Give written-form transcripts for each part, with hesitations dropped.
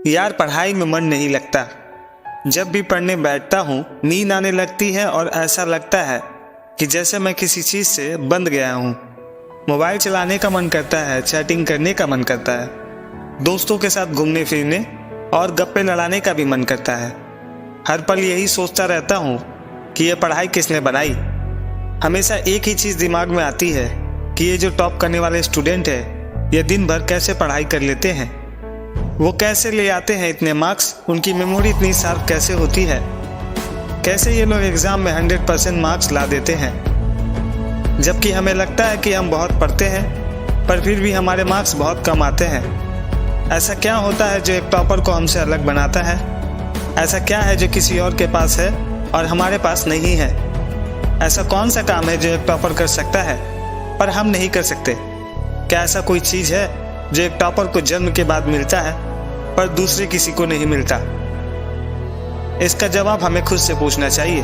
यार पढ़ाई में मन नहीं लगता। जब भी पढ़ने बैठता हूँ नींद आने लगती है और ऐसा लगता है कि जैसे मैं किसी चीज़ से बंध गया हूँ। मोबाइल चलाने का मन करता है, चैटिंग करने का मन करता है, दोस्तों के साथ घूमने फिरने और गप्पे लड़ाने का भी मन करता है। हर पल यही सोचता रहता हूँ कि ये पढ़ाई किसने बनाई। हमेशा एक ही चीज़ दिमाग में आती है कि ये जो टॉप करने वाले स्टूडेंट है ये दिन भर कैसे पढ़ाई कर लेते हैं, वो कैसे ले आते हैं इतने मार्क्स, उनकी मेमोरी इतनी शार्प कैसे होती है, कैसे ये लोग एग्ज़ाम में 100% मार्क्स ला देते हैं। जबकि हमें लगता है कि हम बहुत पढ़ते हैं पर फिर भी हमारे मार्क्स बहुत कम आते हैं। ऐसा क्या होता है जो एक टॉपर को हमसे अलग बनाता है? ऐसा क्या है जो किसी और के पास है और हमारे पास नहीं है? ऐसा कौन सा काम है जो एक टॉपर कर सकता है पर हम नहीं कर सकते? क्या ऐसा कोई चीज़ है जो एक टॉपर को जन्म के बाद मिलता है पर दूसरे किसी को नहीं मिलता? इसका जवाब हमें खुद से पूछना चाहिए।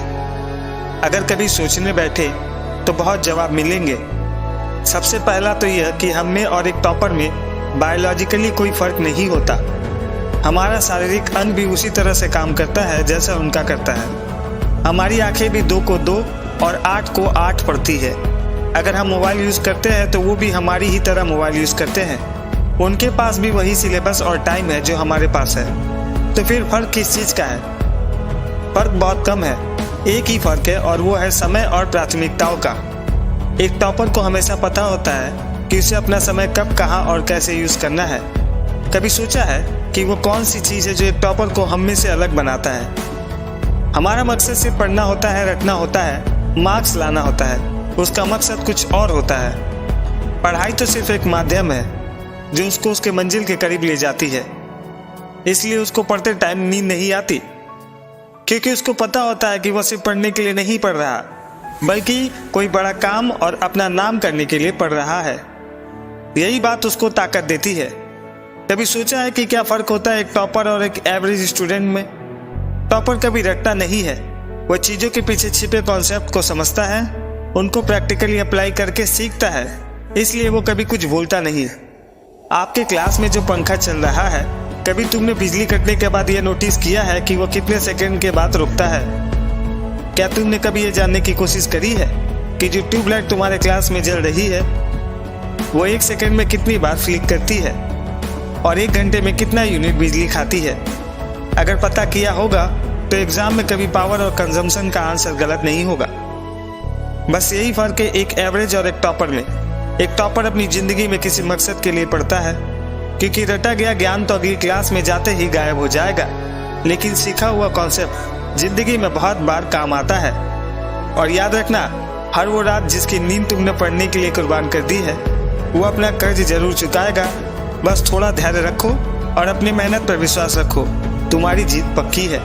अगर कभी सोचने बैठे तो बहुत जवाब मिलेंगे। सबसे पहला तो यह कि हम में और एक टॉपर में बायोलॉजिकली कोई फर्क नहीं होता। हमारा शारीरिक अंग भी उसी तरह से काम करता है जैसा उनका करता है। हमारी आंखें भी 2 को 2 और 8 को 8 पढ़ती है। अगर हम मोबाइल यूज़ करते हैं तो वो भी हमारी ही तरह मोबाइल यूज़ करते हैं। उनके पास भी वही सिलेबस और टाइम है जो हमारे पास है। तो फिर फ़र्क किस चीज़ का है? फ़र्क बहुत कम है। एक ही फ़र्क है और वो है समय और प्राथमिकताओं का। एक टॉपर को हमेशा पता होता है कि उसे अपना समय कब, कहाँ और कैसे यूज़ करना है। कभी सोचा है कि वो कौन सी चीज़ है जो एक टॉपर को हम में से अलग बनाता है? हमारा मकसद सिर्फ पढ़ना होता है, रटना होता है, मार्क्स लाना होता है। उसका मकसद कुछ और होता है। पढ़ाई तो सिर्फ एक माध्यम है जो उसको उसके मंजिल के करीब ले जाती है। इसलिए उसको पढ़ते टाइम नींद नहीं आती, क्योंकि उसको पता होता है कि वह सिर्फ पढ़ने के लिए नहीं पढ़ रहा बल्कि कोई बड़ा काम और अपना नाम करने के लिए पढ़ रहा है। यही बात उसको ताकत देती है। कभी सोचा है कि क्या फ़र्क होता है एक टॉपर और एक एवरेज स्टूडेंट में? टॉपर कभी रटता नहीं है। वह चीज़ों के पीछे छिपे कॉन्सेप्ट को समझता है, उनको प्रैक्टिकली अप्लाई करके सीखता है। इसलिए वो कभी कुछ बोलता नहीं। आपके क्लास में जो पंखा चल रहा है, कभी तुमने बिजली कटने के बाद यह नोटिस किया है कि वो कितने सेकंड के बाद रुकता है? क्या तुमने कभी ये जानने की कोशिश करी है कि जो ट्यूबलाइट तुम्हारे क्लास में जल रही है वो 1 सेकंड में कितनी बार फ्लिक करती है और 1 घंटे में कितना यूनिट बिजली खाती है? अगर पता किया होगा तो एग्ज़ाम में कभी पावर और कंजम्पशन का आंसर गलत नहीं होगा। बस यही फ़र्क है एक एवरेज और एक टॉपर में। एक टॉपर अपनी ज़िंदगी में किसी मकसद के लिए पढ़ता है, क्योंकि रटा गया ज्ञान तो अगली क्लास में जाते ही गायब हो जाएगा, लेकिन सीखा हुआ कॉन्सेप्ट ज़िंदगी में बहुत बार काम आता है। और याद रखना, हर वो रात जिसकी नींद तुमने पढ़ने के लिए कुर्बान कर दी है वो अपना कर्ज जरूर चुकाएगा। बस थोड़ा धैर्य रखो और अपनी मेहनत पर विश्वास रखो। तुम्हारी जीत पक्की है।